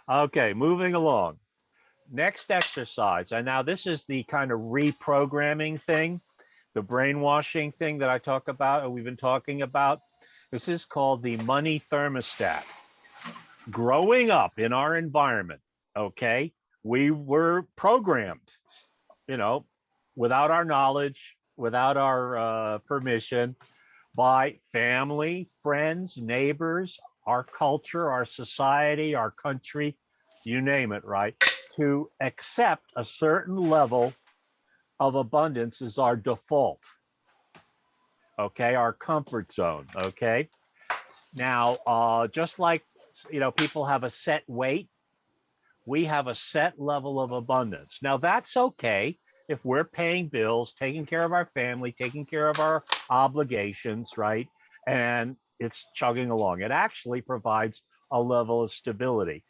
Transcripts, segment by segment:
Okay, moving along. Next exercise, and now this is the kind of reprogramming thing, the brainwashing thing that I talk about, or we've been talking about. This is called the money thermostat. Growing up in our environment, okay, we were programmed, you know, without our knowledge, without our permission, by family, friends, neighbors, our culture, our society, our country, you name it, right? To accept a certain level of abundance is our default, okay? Our comfort zone, okay? Now, just like, people have a set weight, we have a set level of abundance. Now, that's okay if we're paying bills, taking care of our family, taking care of our obligations, right? And it's chugging along. It actually provides a level of stability.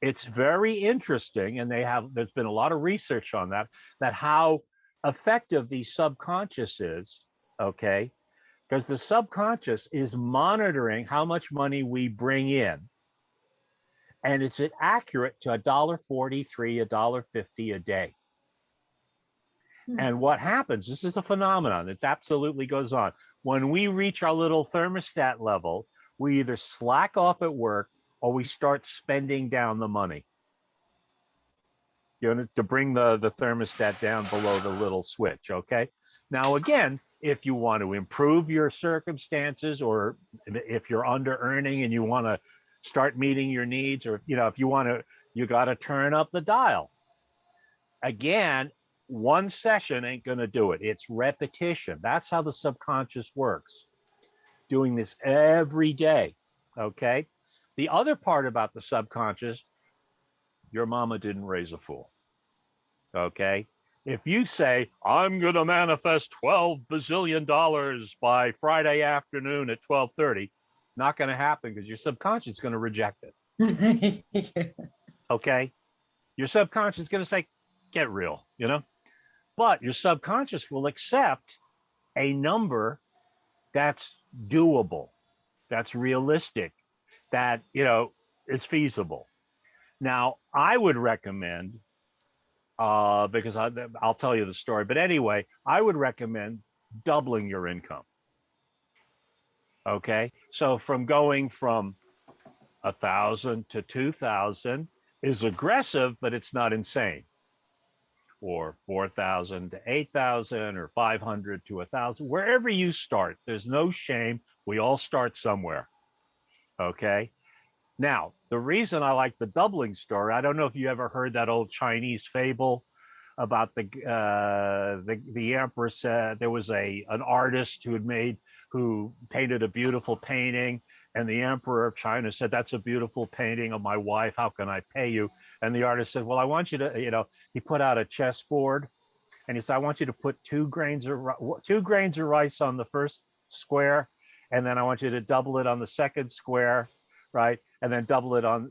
It's very interesting, and there's been a lot of research on that how effective the subconscious is, okay? Because the subconscious is monitoring how much money we bring in, and it's accurate to $1.43, $1.50 a day. And what happens, this is a phenomenon, it absolutely goes on. When we reach our little thermostat level, we either slack off at work or we start spending down the money. To bring the thermostat down below the little switch, okay? Now, again, if you want to improve your circumstances, or if you're under earning and you want to start meeting your needs, or if you want to, you got to turn up the dial. Again, one session ain't going to do it. It's repetition. That's how the subconscious works. Doing this every day, okay? The other part about the subconscious, your mama didn't raise a fool, okay? If you say, I'm going to manifest $12 bazillion by Friday afternoon at 12:30, not going to happen because your subconscious is going to reject it. Okay? Your subconscious is going to say, get real, But your subconscious will accept a number that's doable, that's realistic, that, is feasible. Now, I would recommend, because I'll tell you the story, but anyway, I would recommend doubling your income. Okay, so going from 1,000 to 2,000 is aggressive, but it's not insane. Or 4,000 to 8,000, or 500 to 1,000, wherever you start, there's no shame. We all start somewhere. Okay. Now, the reason I like the doubling story, I don't know if you ever heard that old Chinese fable about the empress. There was an artist who painted a beautiful painting, and the emperor of China said, "That's a beautiful painting of my wife. How can I pay you?" And the artist said, "Well, I want you to," he put out a chessboard, and he said, "I want you to put 2 grains of rice on the first square, and then I want you to double it on the second square, right? And then double it on,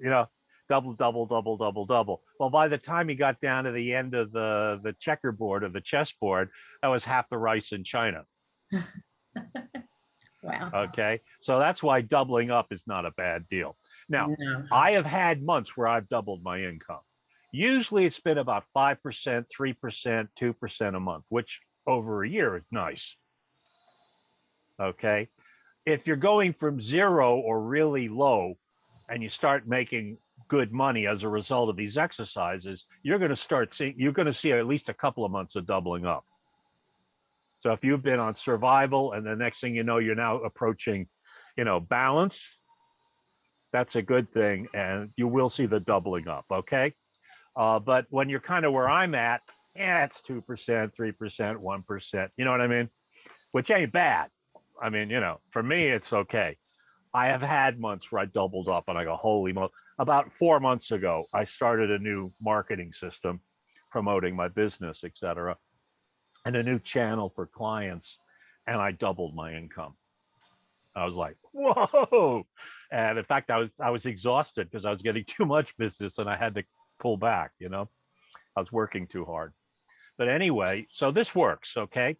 double, double, double, double, double." Well, by the time he got down to the end of the checkerboard, of the chessboard, that was half the rice in China. Wow. Okay, so that's why doubling up is not a bad deal. Now, I have had months where I've doubled my income. Usually it's been about 5%, 3%, 2% a month, which over a year is nice. Okay, if you're going from zero or really low and you start making good money as a result of these exercises, you're going to see at least a couple of months of doubling up. So if you've been on survival and the next thing you know, you're now approaching, balance, that's a good thing, and you will see the doubling up, okay? But when you're kind of where I'm at, it's 2%, 3%, 1%, you know what I mean? Which ain't bad. I mean, for me, it's okay. I have had months where I doubled up and I go, holy moly. About 4 months ago, I started a new marketing system promoting my business, et cetera, and a new channel for clients, and I doubled my income. I was like, whoa. And in fact, I was exhausted because I was getting too much business and I had to pull back, I was working too hard. But anyway, so this works, okay?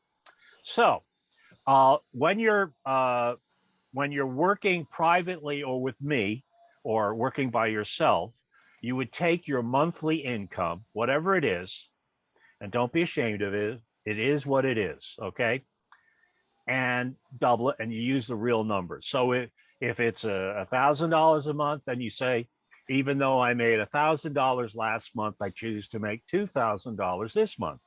So when you're working privately or with me, or working by yourself, you would take your monthly income, whatever it is, and don't be ashamed of it. It is what it is, okay? And double it, and you use the real number. So if it's $1,000 a month, then you say, even though I made $1,000 last month, I choose to make $2,000 this month,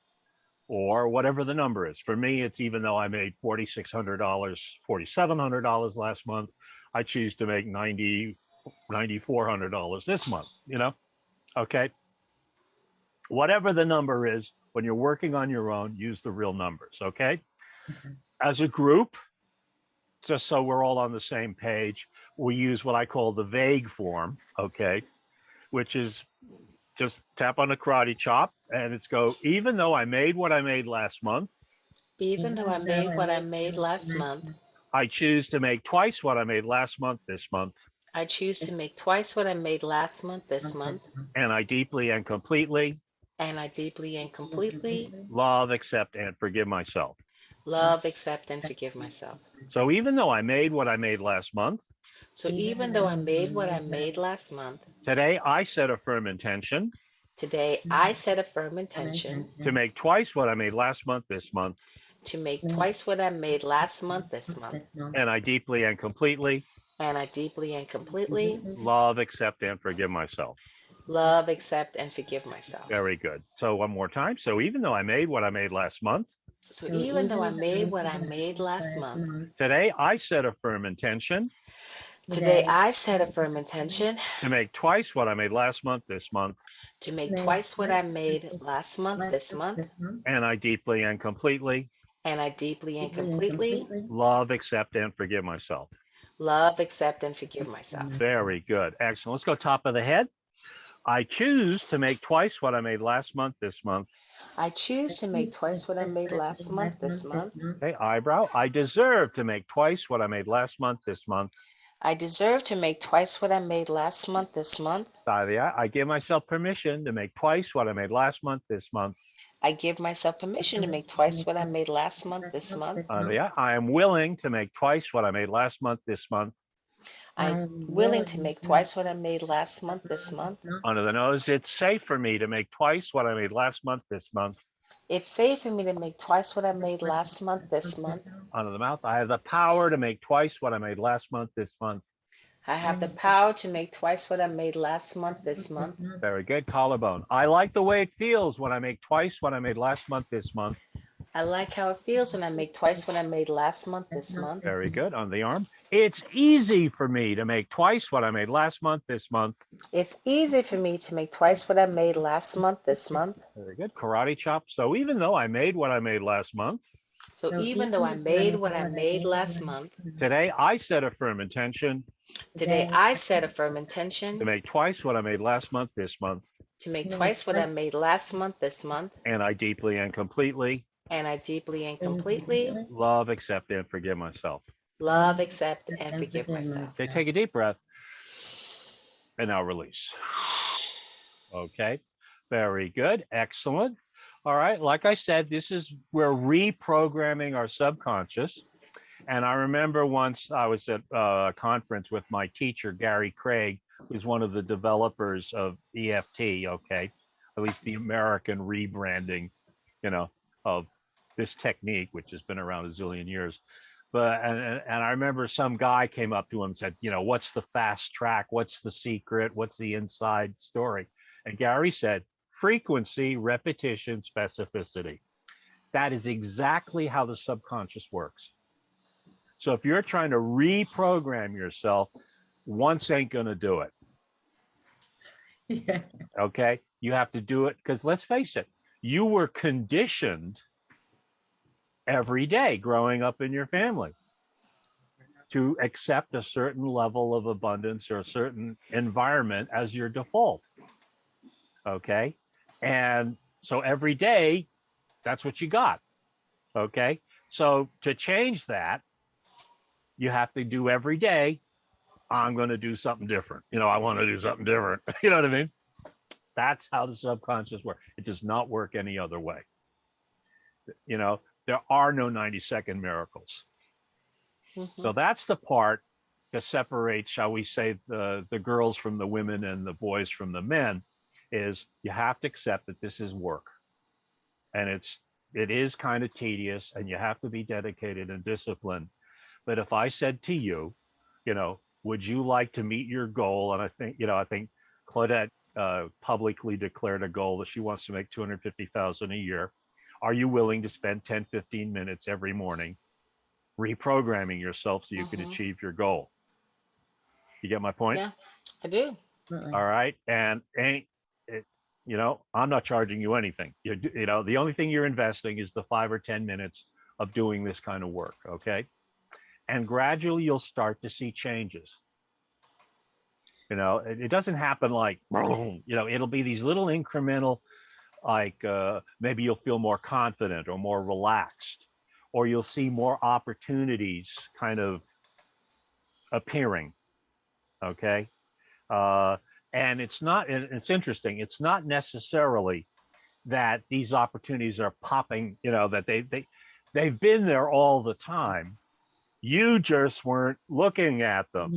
or whatever the number is. For me, it's even though I made $4,600, $4,700 last month, I choose to make $9,400 this month, Okay. Whatever the number is, when you're working on your own, use the real numbers, okay? As a group, just so we're all on the same page, we use what I call the vague form, okay? Which is just tap on the karate chop and it's go, even though I made what I made last month, Even though I made what I made last month, I choose to make twice what I made last month this month. I choose to make twice what I made last month this month. And I deeply and completely And I deeply and completely love, accept, and forgive myself. love, accept, and forgive myself. So even though I made what I made last month, So even though I made what I made last month, today I set a firm intention today I set a firm intention to make twice what I made last month this month. to make twice what I made last month this month. And I deeply and completely And I deeply and completely love, accept, and forgive myself. love, accept, and forgive myself. Very good. So one more time. So even though I made what I made last month, So even though I made what I made last month, today I set a firm intention today I set a firm intention to make twice what I made last month this month. to make twice what I made last month this month. And I deeply and completely And I deeply and completely love, accept, and forgive myself. love, accept, and forgive myself. Very good. Excellent. Let's go top of the head. I choose to make twice what I made last month this month. I choose to make twice what I made last month this month. Okay, eyebrow. I deserve to make twice what I made last month this month. I deserve to make twice what I made last month this month. Side of the eye. I give myself permission to make twice what I made last month this month. I give myself permission to make twice what I made last month this month. Yeah, I am willing to make twice what I made last month this month. I'm willing to make twice what I made last month this month. Under the nose, it's safe for me to make twice what I made last month this month. It's safe for me to make twice what I made last month this month. Under the mouth, I have the power to make twice what I made last month this month. I have the power to make twice what I made last month this month. Very good. Collarbone. I like the way it feels when I make twice what I made last month this month. I like how it feels when I make twice what I made last month this month. Very good. On the arm. It's easy for me to make twice what I made last month this month. It's easy for me to make twice what I made last month this month. Very good. Karate chop. So even though I made what I made last month, So even though I made what I made last month, today I set a firm intention today I set a firm intention to make twice what I made last month this month. to make twice what I made last month this month. And I deeply and completely And I deeply and completely love, accept, and forgive myself. love, accept, and forgive myself. Okay, take a deep breath. And now release. Okay, very good. Excellent. All right, like I said, this is, we're reprogramming our subconscious. And I remember once I was at a conference with my teacher, Gary Craig, who's one of the developers of EFT, okay, at least the American rebranding, of this technique, which has been around a zillion years. But and I remember some guy came up to him and said, what's the fast track? What's the secret? What's the inside story? And Gary said, frequency, repetition, specificity. That is exactly how the subconscious works. So if you're trying to reprogram yourself, once ain't going to do it. Yeah. Okay, you have to do it because let's face it, you were conditioned every day growing up in your family to accept a certain level of abundance or a certain environment as your default. Okay, and so every day, that's what you got. Okay, so to change that, you have to do every day, I'm going to do something different. I want to do something different. You know what I mean? That's how the subconscious works. It does not work any other way. There are no 90-second miracles. So that's the part to separate, shall we say, the girls from the women and the boys from the men is you have to accept that this is work. And it is kind of tedious and you have to be dedicated and disciplined. But if I said to you, would you like to meet your goal? And I think Claudette publicly declared a goal that she wants to make 250,000 a year. Are you willing to spend 10, 15 minutes every morning reprogramming yourself so you can achieve your goal? You get my point? Yeah, I do. All right. And I'm not charging you anything. The only thing you're investing is the 5 or 10 minutes of doing this kind of work. Okay. And gradually you'll start to see changes. It doesn't happen like, it'll be these little incremental, like maybe you'll feel more confident or more relaxed, or you'll see more opportunities kind of appearing. Okay. And it's interesting. It's not necessarily that these opportunities are popping, that they've been there all the time. You just weren't looking at them.